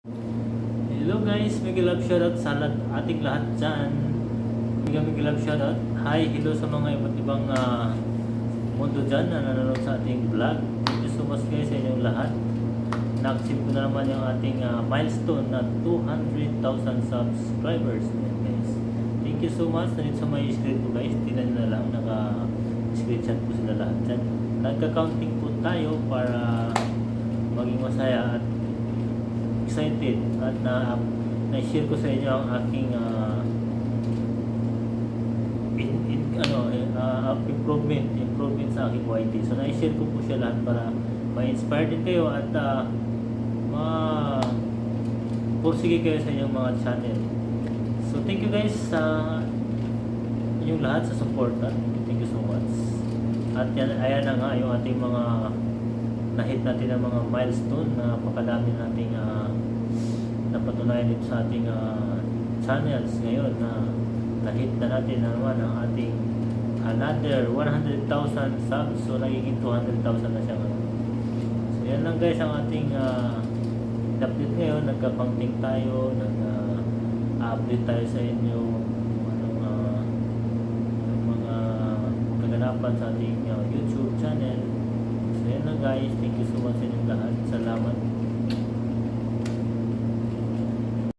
Hello guys, mega love shoutout sa ating lahat dyan. Mega love shoutout. Hi, hello sa mga iba't ibang mundo dyan na nanonood sa ating vlog. Thank you so much guys sa inyong lahat. Na-achieve ko na naman yung ating milestone na 200,000 subscribers. Ayan, guys. Thank you so much. Nandito sa may screen ko guys. Tingnan nyo na lang. Naka-screenshot po sila lahat dyan. Nagka-counting po tayo para maging masaya at excited at na-share ko sa inyo ang aking improvement sa aking YT. So na-share ko po siya lahat para ma-inspire din kayo at pursige kayo sa inyong mga channel. So thank you guys sa inyong lahat sa support. Thank you so much. At yan, ayan na nga yung ating mga na-hit natin ang mga milestone na pakadami nating napatunayan dito sa ating channels ngayon na na-hit na natin na naman ang ating another 100,000 subs. So nagiging 200,000 na siya ngayon. So yan lang guys ang ating update ngayon. Nagka-counting tayo, nag-update tayo sa inyo anong mga kaganapan sa ating YouTube channel. So yan lang guys, thank you so much sa inyong lahat. Salamat.